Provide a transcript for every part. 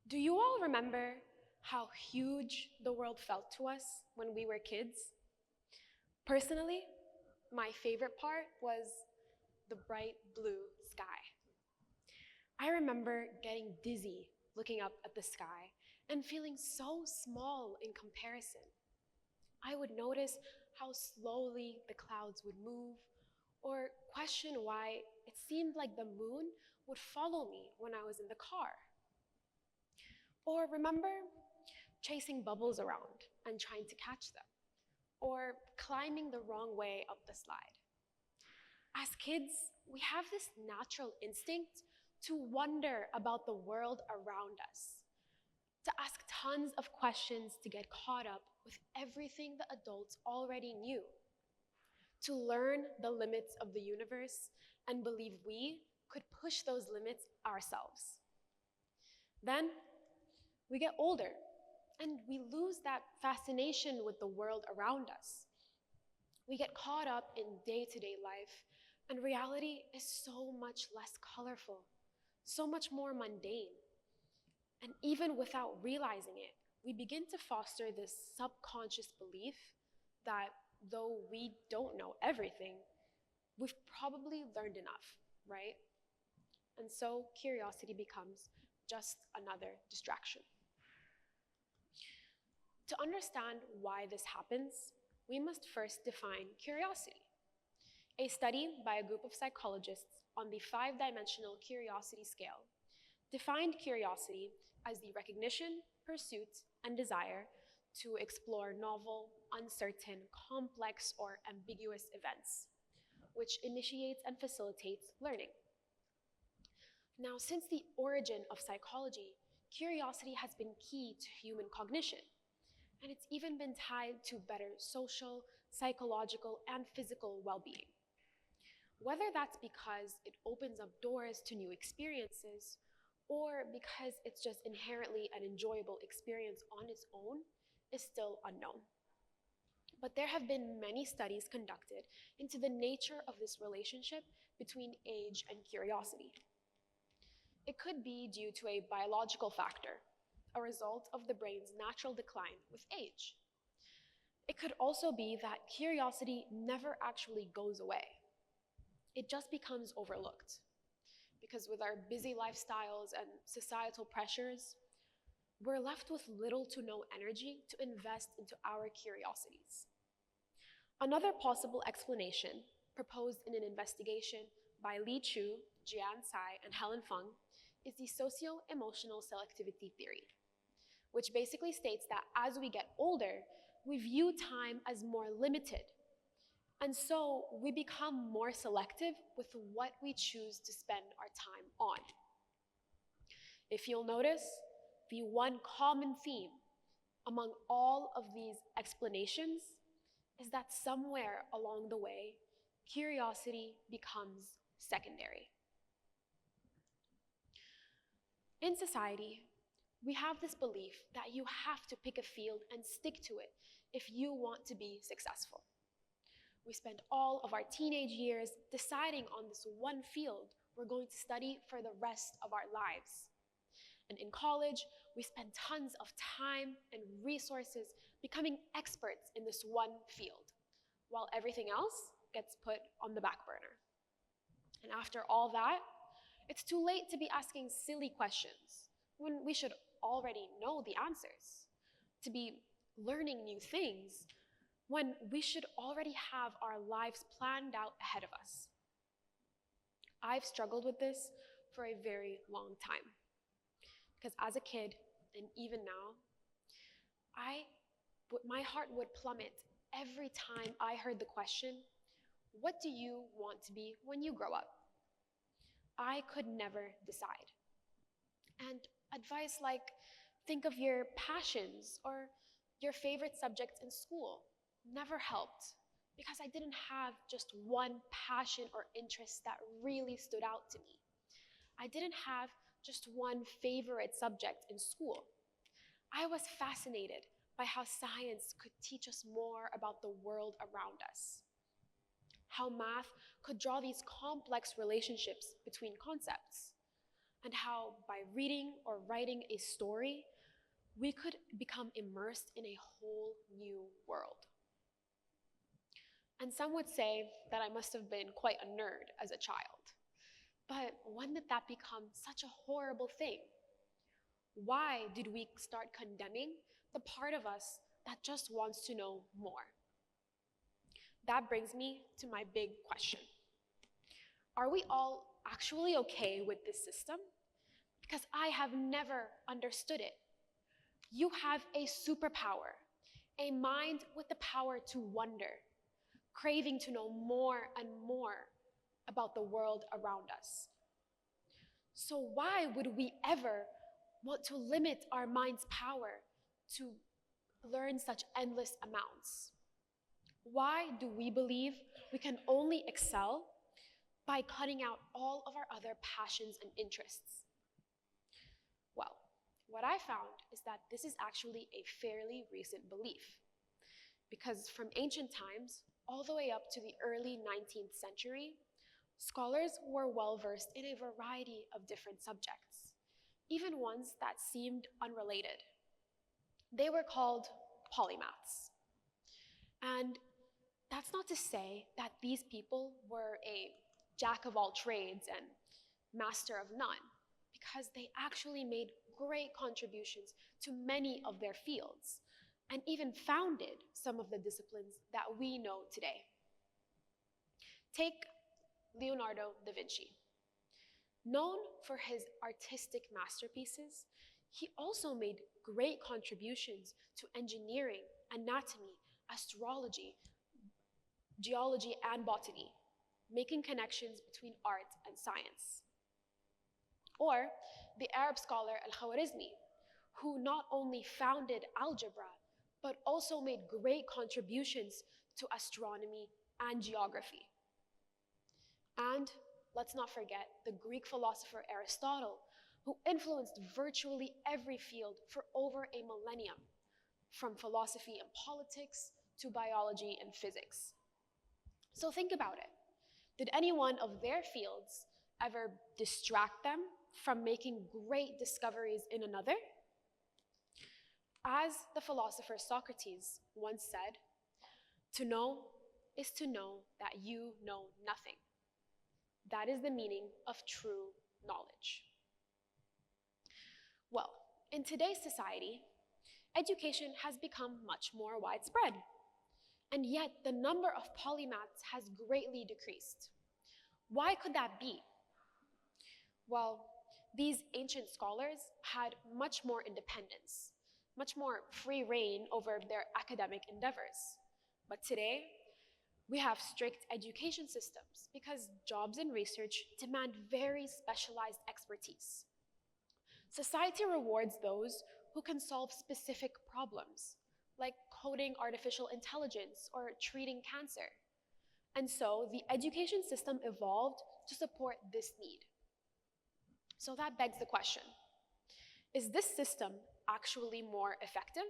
Do you all remember how huge the world felt to us when we were kids? Personally, my favorite part was the bright blue sky. I remember getting dizzy looking up at the sky and feeling so small in comparison. I would notice how slowly the clouds would move, or question why it seemed like the moon would follow me when I was in the car. Or remember chasing bubbles around and trying to catch them, or climbing the wrong way up the slide. As kids, we have this natural instinct to wonder about the world around us, to ask tons of questions, to get caught up with everything the adults already knew, to learn the limits of the universe and believe we could push those limits ourselves. Then we get older and we lose that fascination with the world around us. We get caught up in day-to-day life, and reality is so much less colorful, so much more mundane. And even without realizing it, we begin to foster this subconscious belief that though we don't know everything, we've probably learned enough, right? And so curiosity becomes just another distraction. To understand why this happens, we must first define curiosity. A study by a group of psychologists on the five-dimensional curiosity scale defined curiosity as the recognition, pursuit, and desire to explore novel, uncertain, complex, or ambiguous events, which initiates and facilitates learning. Now, since the origin of psychology, curiosity has been key to human cognition, and it's even been tied to better social, psychological, and physical well-being. Whether that's because it opens up doors to new experiences, or because it's just inherently an enjoyable experience on its own, is still unknown. But there have been many studies conducted into the nature of this relationship between age and curiosity. It could be due to a biological factor, a result of the brain's natural decline with age. It could also be that curiosity never actually goes away. It just becomes overlooked. Because with our busy lifestyles and societal pressures, we're left with little to no energy to invest into our curiosities. Another possible explanation, proposed in an investigation by Li Chu, Jian Tsai, and Helen Feng, is the socio-emotional selectivity theory, which basically states that as we get older, we view time as more limited. And so we become more selective with what we choose to spend our time on. If you'll notice, the one common theme among all of these explanations is that somewhere along the way, curiosity becomes secondary. In society, we have this belief that you have to pick a field and stick to it if you want to be successful. We spend all of our teenage years deciding on this one field we're going to study for the rest of our lives. And in college, we spend tons of time and resources becoming experts in this one field, while everything else gets put on the back burner. And after all that, it's too late to be asking silly questions when we should already know the answers, to be learning new things when we should already have our lives planned out ahead of us. I've struggled with this for a very long time, because as a kid, and even now, my heart would plummet every time I heard the question, what do you want to be when you grow up? I could never decide. And advice like, think of your passions or your favorite subjects in school never helped, because I didn't have just one passion or interest that really stood out to me. I didn't have just one favorite subject in school. I was fascinated by how science could teach us more about the world around us, how math could draw these complex relationships between concepts, and how by reading or writing a story, we could become immersed in a whole new world. And some would say that I must have been quite a nerd as a child. But when did that become such a horrible thing? Why did we start condemning the part of us that just wants to know more? That brings me to my big question. Are we all actually okay with this system? Because I have never understood it. You have a superpower, a mind with the power to wonder, craving to know more and more about the world around us. So why would we ever want to limit our mind's power to learn such endless amounts? Why do we believe we can only excel by cutting out all of our other passions and interests? Well, what I found is that this is actually a fairly recent belief, because from ancient times all the way up to the early 19th century, scholars were well versed in a variety of different subjects, even ones that seemed unrelated. They were called polymaths. And that's not to say that these people were a jack of all trades and master of none, because they actually made great contributions to many of their fields, and even founded some of the disciplines that we know today. Take Leonardo da Vinci. Known for his artistic masterpieces, he also made great contributions to engineering, anatomy, astrology, geology, and botany, making connections between art and science. Or the Arab scholar Al-Khwarizmi, who not only founded algebra, but also made great contributions to astronomy and geography. And let's not forget the Greek philosopher Aristotle, who influenced virtually every field for over a millennium, from philosophy and politics to biology and physics. So think about it. Did any one of their fields ever distract them from making great discoveries in another? As the philosopher Socrates once said, "To know is to know that you know nothing." That is the meaning of true knowledge. Well, in today's society, education has become much more widespread, and yet the number of polymaths has greatly decreased. Why could that be? Well, these ancient scholars had much more independence, much more free reign over their academic endeavors. But today, we have strict education systems because jobs and research demand very specialized expertise. Society rewards those who can solve specific problems, like coding artificial intelligence or treating cancer. And so the education system evolved to support this need. So that begs the question, is this system actually more effective?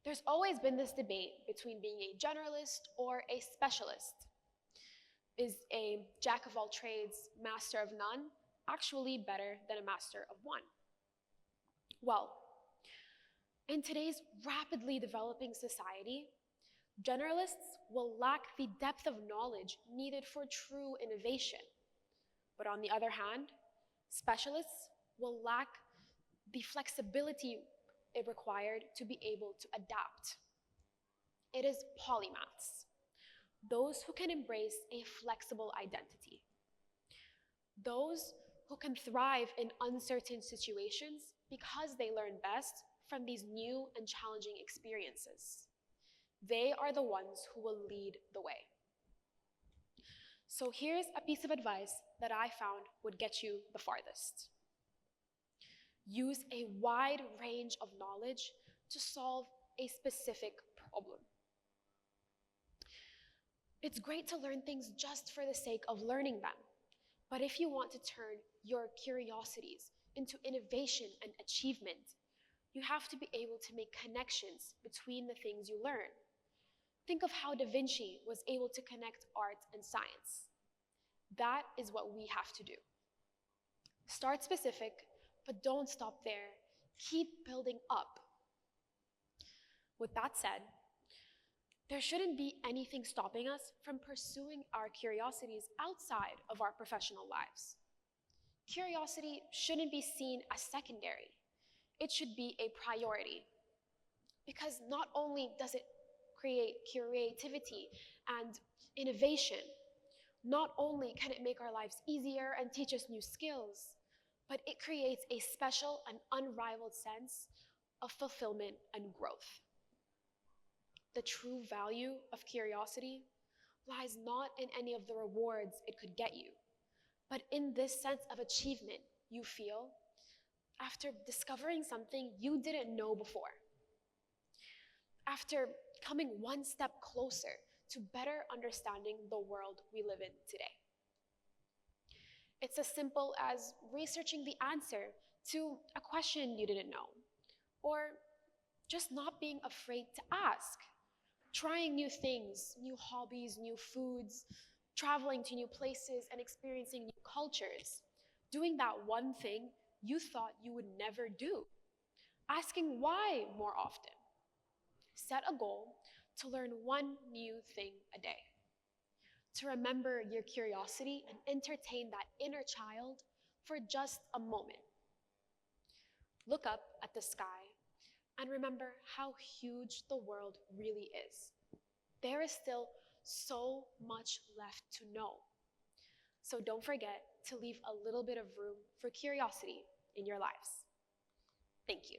There's always been this debate between being a generalist or a specialist. Is a jack of all trades, master of none, actually better than a master of one? Well, in today's rapidly developing society, generalists will lack the depth of knowledge needed for true innovation. But on the other hand, specialists will lack the flexibility it required to be able to adapt. It is polymaths, those who can embrace a flexible identity, those who can thrive in uncertain situations because they learn best from these new and challenging experiences. They are the ones who will lead the way. So here's a piece of advice that I found would get you the farthest. Use a wide range of knowledge to solve a specific problem. It's great to learn things just for the sake of learning them, but if you want to turn your curiosities into innovation and achievement, you have to be able to make connections between the things you learn. Think of how Da Vinci was able to connect art and science. That is what we have to do. Start specific, but don't stop there. Keep building up. With that said, there shouldn't be anything stopping us from pursuing our curiosities outside of our professional lives. Curiosity shouldn't be seen as secondary. It should be a priority. Because not only does it create creativity and innovation, not only can it make our lives easier and teach us new skills, but it creates a special and unrivaled sense of fulfillment and growth. The true value of curiosity lies not in any of the rewards it could get you, but in this sense of achievement you feel after discovering something you didn't know before, after coming one step closer to better understanding the world we live in today. It's as simple as researching the answer to a question you didn't know, or just not being afraid to ask, trying new things, new hobbies, new foods, traveling to new places and experiencing new cultures, doing that one thing you thought you would never do, asking why more often. Set a goal to learn one new thing a day, to remember your curiosity and entertain that inner child for just a moment. Look up at the sky and remember how huge the world really is. There is still so much left to know. So don't forget to leave a little bit of room for curiosity in your lives. Thank you.